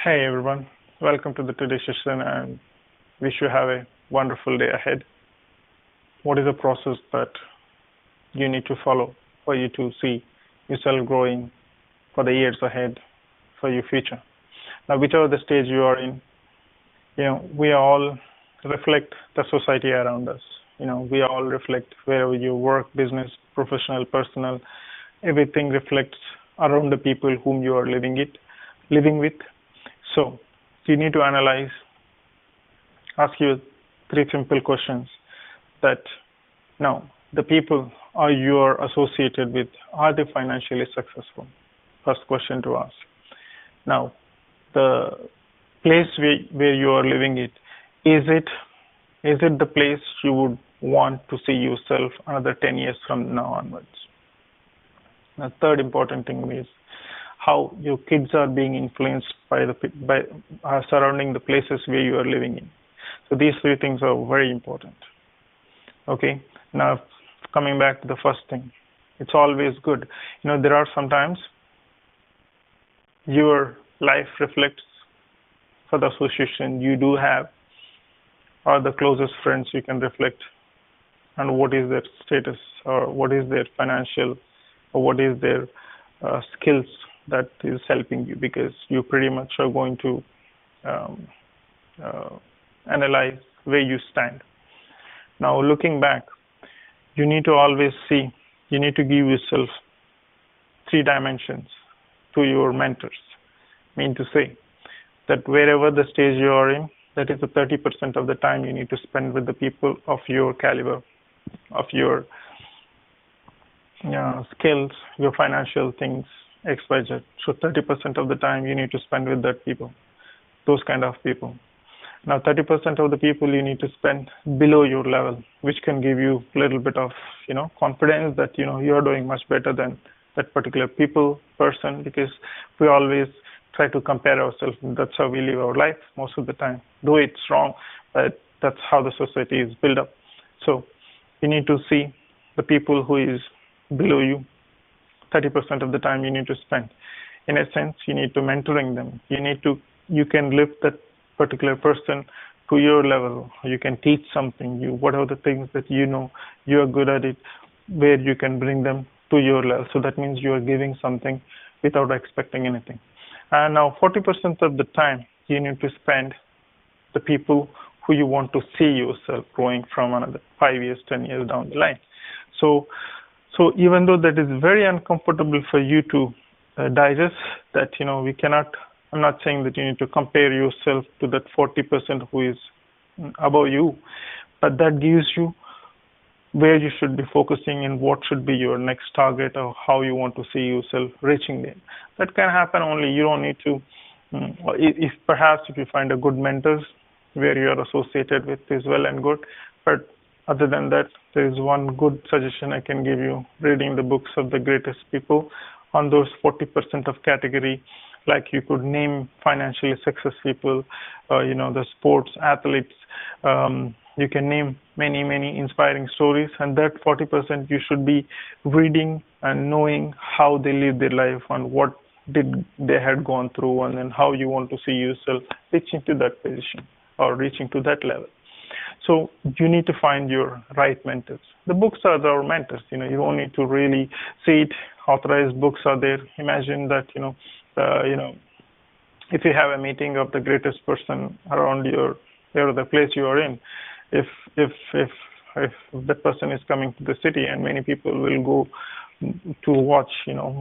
Hey everyone, welcome to the today's session and wish you have a wonderful day ahead. What is the process that you need to follow for you to see yourself growing for the years ahead for your future? Now, whichever the stage you are in, we all reflect the society around us. We all reflect wherever you work, business, professional, personal, everything reflects around the people whom you are living with. So you need to ask you three simple questions that now the people are you are associated with, are they financially successful? First question to ask. Now, the place where you are living is it the place you would want to see yourself another 10 years from now onwards? The third important thing is how your kids are being influenced by surrounding the places where you are living in. So these three things are very important. Okay. Now coming back to the first thing, it's always good. There are sometimes your life reflects for the association you do have or the closest friends you can reflect on what is their status or what is their financial or what is their skills that is helping you, because you pretty much are going to analyze where you stand. Now, looking back, you need to always you need to give yourself three dimensions to your mentors. Mean to say that wherever the stage you are in, that is the 30% of the time you need to spend with the people of your caliber, of your skills, your financial things, XYZ. So 30% of the time you need to spend with those kind of people. Now 30% of the people you need to spend below your level, which can give you a little bit of, confidence that, you're doing much better than that particular person, because we always try to compare ourselves. That's how we live our life most of the time. Though it's wrong, but that's how the society is built up. So you need to see the people who is below you. 30% of the time you need to spend. In a sense, you need to mentoring them. You can lift that particular person to your level. You can teach something. What are the things that you are good at it, where you can bring them to your level. So that means you are giving something without expecting anything. And now 40% of the time you need to spend the people who you want to see yourself growing from another 5 years, 10 years down the line. So even though that is very uncomfortable for you to digest, that I'm not saying that you need to compare yourself to that 40% who is above you, but that gives you where you should be focusing and what should be your next target or how you want to see yourself reaching there. That can happen only. You don't need to, if you find a good mentors where you are associated with is well and good, but other than that, there is one good suggestion I can give you: reading the books of the greatest people on those 40% of category. Like you could name financially success people, the sports athletes. You can name many, many inspiring stories, and that 40% you should be reading and knowing how they live their life and what did they had gone through, and then how you want to see yourself reaching to that position or reaching to that level. So you need to find your right mentors. The books are our mentors. You don't need to really see it. Authorized books are there. Imagine that if you have a meeting of the greatest person around the place you are in, if that person is coming to the city, and many people will go to watch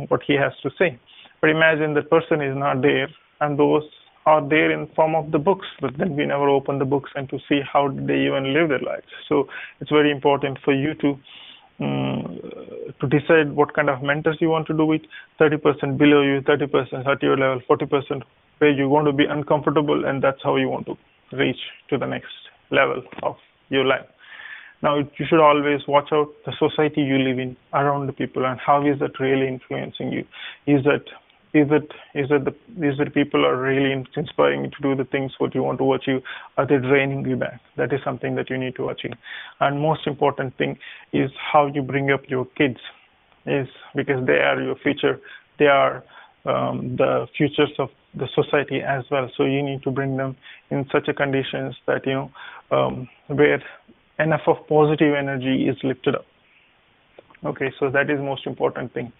what he has to say. But imagine that person is not there, and those are there in form of the books, but then we never open the books and to see how they even live their lives. So it's very important for you to decide what kind of mentors you want to do with. 30% below you, 30% at your level, 40% where you want to be uncomfortable, and that's how you want to reach to the next level of your life. Now, you should always watch out the society you live in, around the people, and how is that really influencing you. Is it people are really inspiring you to do the things what you want to achieve? Are they draining you back? That is something that you need to achieve. And most important thing is how you bring up your kids, is because they are your future. They are the futures of the society as well. So you need to bring them in such a conditions that, where enough of positive energy is lifted up. Okay, so that is most important thing.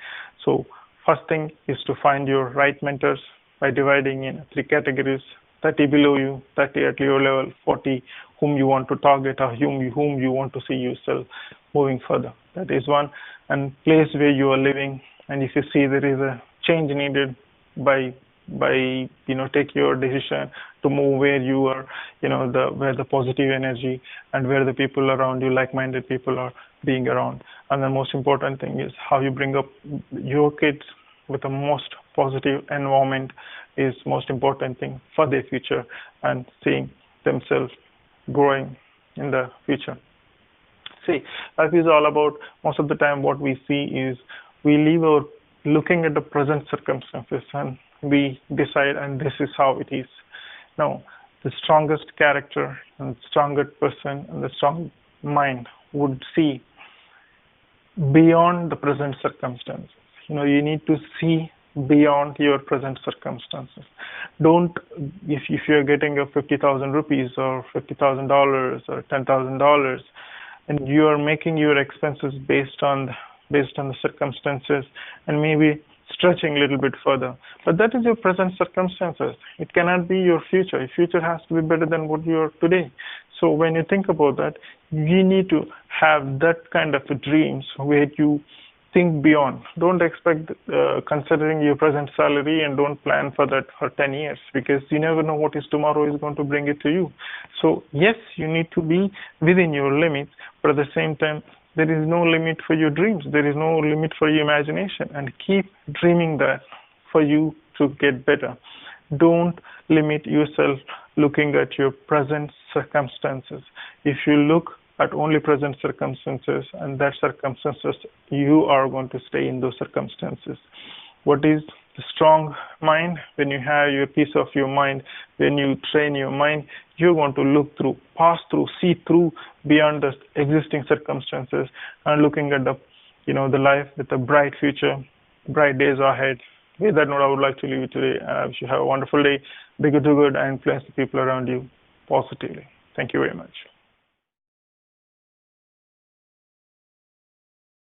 So first thing is to find your right mentors by dividing in 3 categories: 30 below you, 30 at your level, 40 whom you want to target or whom you want to see yourself moving further. That is one. And place where you are living, and if you see there is a change needed, by take your decision to move where you are, where the positive energy and where the people around you, like-minded people, are being around. And the most important thing is how you bring up your kids with the most positive environment is most important thing for their future and seeing themselves growing in the future. See, life is all about, most of the time what we see is we leave our looking at the present circumstances and we decide, and this is how it is. Now, the strongest character and strongest person and the strong mind would see beyond the present circumstances. You need to see beyond your present circumstances. Don't, if you're getting a 50,000 rupees or $50,000 or $10,000, and you are making your expenses based on the circumstances and maybe stretching a little bit further, but that is your present circumstances. It cannot be your future. Your future has to be better than what you are today. So when you think about that, you need to have that kind of dreams where you think beyond. Don't expect considering your present salary, and don't plan for that for 10 years, because you never know what is tomorrow is going to bring it to you. So yes, you need to be within your limits, but at the same time, there is no limit for your dreams. There is no limit for your imagination, and keep dreaming that for you to get better. Don't limit yourself looking at your present circumstances. If you look at only present circumstances and that circumstances, you are going to stay in those circumstances. What is the strong mind? When you have your peace of your mind, when you train your mind, you're going to look through, pass through, see through beyond the existing circumstances and looking at the life with a bright future, bright days ahead. With that note, I would like to leave you today. I wish you have a wonderful day. Be good to good and influence the people around you positively. Thank you very much.